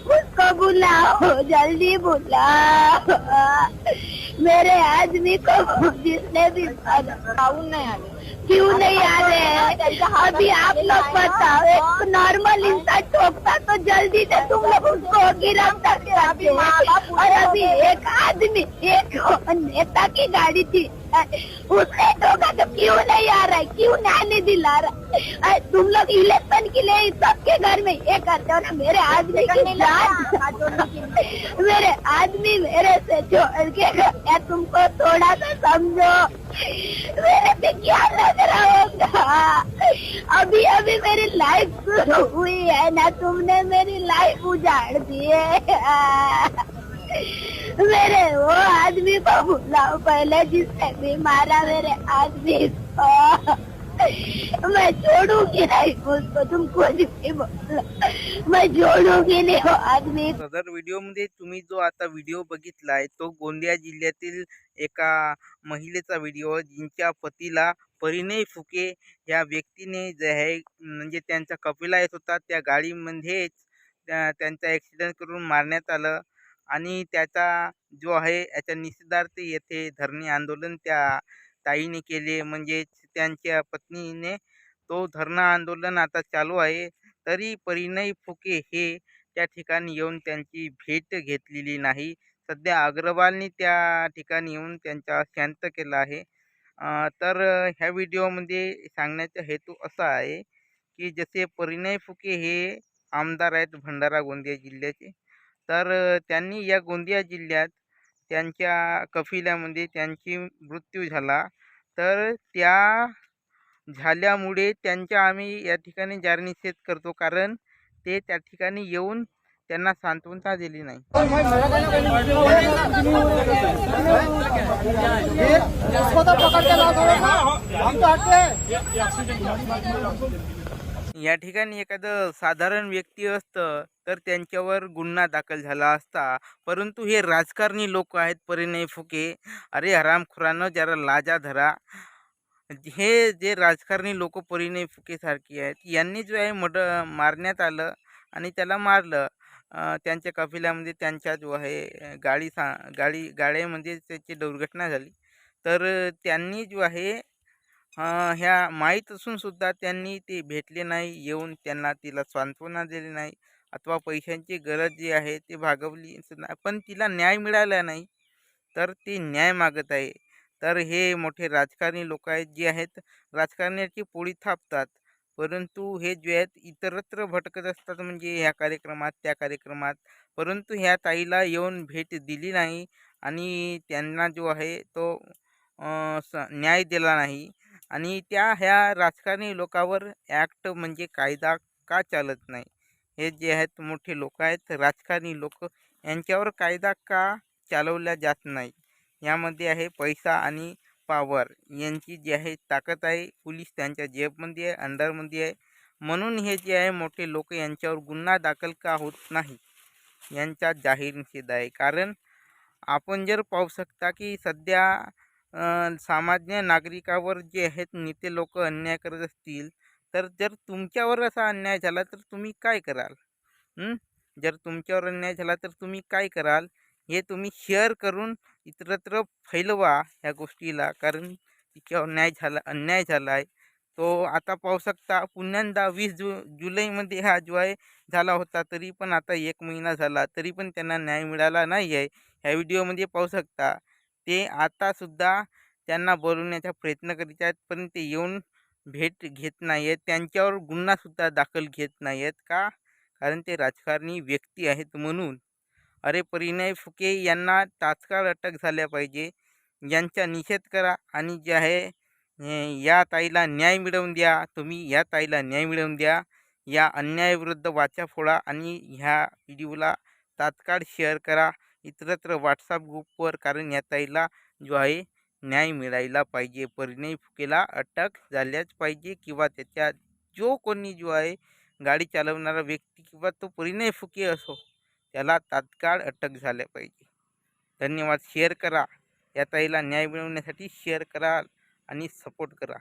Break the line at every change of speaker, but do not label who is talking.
उसको बुलाओ, जल्दी बुलाओ मेरे आदमी को, जिसने भी नहीं आए। क्यों नहीं आ रहे हैं? अभी आप लोग बताओ, एक नॉर्मल इंसान ठोकता तो जल्दी से तुम लोग उसको गिरफ्तार करते, और अभी एक आदमी, एक नेता की गाड़ी थी, उसने ठोका तो क्यों नहीं आ रहा है? क्यों न्याय नहीं दिला रहा है? तुम लोग इलेक्शन के लिए सबके घर में ये करते हो ना। मेरे आदमी की जान, मेरे आदमी मेरे से छोड़ के गया, तुमको थोड़ा सा समझो। मेरे पे क्या लग रहा होगा? अभी अभी मेरी लाइफ शुरू हुई है ना, तुमने मेरी लाइफ उजाड़ दी है। मेरे वो आदमी को बुलाओ पहले, जिसने भी मारा मेरे आदमी को। मैं छोड़ूंगी नहीं उसको, तुम कुछ भी बोलो, मैं छोड़ूंगी नहीं वो आदमी।
सदर व्हिडिओमध्ये तुम्ही जो आता व्हिडिओ बघितलाय तो गोंदिया जिल्ह्यातील एका महिलेचा व्हिडिओ, जिंच्या पतीला परिणय फुके या व्यक्तीने जे आहे म्हणजे त्यांचा कपिला येत होता त्या गाडीमध्येच त्यांचा ॲक्सिडेंट करून मारण्यात आलं. आणि त्याचा जो आहे याच्या निषेधार्थ येथे धरणे आंदोलन त्या ताईने केले, म्हणजेच त्यांच्या पत्नीने. तो धरणं आंदोलन आता चालू आहे. तरी परिणय फुके हे त्या ठिकाणी येऊन त्यांची भेट घेतलेली नाही. सध्या अग्रवालनी त्या ठिकाणी येऊन त्यांचा शांत केला आहे. तर ह्या व्हिडिओमध्ये सांगण्याचा हेतू असा आहे, की जसे परिणय फुके हे आमदार आहेत भंडारा गोंदिया जिल्ह्याचे. तर त्यांनी या गोंदिया जिल्ह्यात त्यांच्या कफिल्यामध्ये त्यांची मृत्यू झाला. तर त्या झाल्यामुळे त्यांचा आम्ही या ठिकाणी जाहीर निषेध करतो, कारण ते त्या ठिकाणी येऊन त्यांना सांत्वना दिली नाही. या ठिकाणी एखादं साधारण व्यक्ती असतं तर त्यांच्यावर गुन्हा दाखल झाला असता, परंतु हे राजकारणी लोक आहेत परिणय फुके. अरे हरामखोरांनो, जरा लाजा धरा. हे जे राजकारणी लोक परिणय फुके सारखी आहेत, यांनी जो आहे मारण्यात आलं आणि त्याला मारलं. त्यांच्या कफिल्यामध्ये त्यांच्या जो आहे गाड्यामध्ये त्याची दुर्घटना झाली. तर त्यांनी जो आहे ह्या माहीत असून सुद्धा त्यांनी ते भेटले नाही, येऊन त्यांना तिला सांत्वना दिली नाही, अथवा पैशांची गरज जी आहे ती भागवली सुद्धा, पण तिला न्याय मिळाला नाही. तर ती न्याय मागत आहे. तर हे मोठे राजकारणी लोक आहेत, जे आहेत राजकारण्याची पोळी थापतात, परंतु हे जे आहेत इतरत्र भटकत असतात, म्हणजे ह्या कार्यक्रमात त्या कार्यक्रमात. परंतु ह्या ताईला येऊन भेट दिली नाही आणि त्यांना जो आहे तो न्याय दिला नाही. आणि ह्या राजकारणी लोकांवर ॲक्ट म्हणजे कायदा का चालत नाही? हे जे आहेत मोठे लोक आहेत राजकारणी लोक, यांच्यावर कायदा का चालवला जात नाही? यामध्ये आहे पैसा आणि पॉवर यांची जी आहे ताकद आहे. पोलीस त्यांच्या जेबमध्ये आहे, अंडरमध्ये आहे. म्हणून हे जे आहे मोठे लोक यांच्यावर गुन्हा दाखल का होत नाही यांचा जाहीर निषेध आहे. कारण आपण जर पाहू शकता की सध्या सामान्य नागरिकावर जे आहेत नेते लोक अन्याय करत असतील, तर जर तुमच्यावर असा अन्याय झाला तर तुम्ही काय कराल? जर तुमच्यावर अन्याय झाला तर तुम्ही काय कराल? हे तुम्ही शेअर करून इतरत्र फैलवा ह्या गोष्टीला, कारण तिच्यावर अन्याय झाला आहे. तो आता पाहू शकता पुन्यांदा 20 जुलैमध्ये हा जो आहे झाला होता, तरी पण आता 1 महिना झाला तरी पण त्यांना न्याय मिळाला नाही आहे. ह्या व्हिडिओमध्ये पाहू शकता ते आतासुद्धा त्यांना बोलवण्याचा प्रयत्न करीत आहेत, पण ते येऊन भेट घेत नाही आहेत. त्यांच्यावर गुन्हासुद्धा दाखल घेत नाही आहेत. का? कारण ते राजकारणी व्यक्ती आहेत म्हणून. अरे परिणय फुके यांना तात्काळ अटक झाल्या पाहिजे. यांचा निषेध करा आणि जे आहे या ताईला न्याय मिळवून द्या. तुम्ही या ताईला न्याय मिळवून द्या. या अन्यायाविरुद्ध वाचा फोडा आणि ह्या व्हिडिओला तात्काळ शेअर करा इतरत्र व्हॉट्सअप ग्रुपवर, कारण या ताईला जो आहे न्याय मिळायला पाहिजे. परिणय फुकेला अटक झाल्याच पाहिजे, किंवा त्याच्या जो कोणी जो आहे गाडी चालवणारा व्यक्ती किंवा तो परिणय फुके असो, त्याला तात्काळ अटक झाल्या पाहिजे. धन्यवाद. शेअर करा. या ताईला न्याय मिळवण्यासाठी शेअर करा आणि सपोर्ट करा.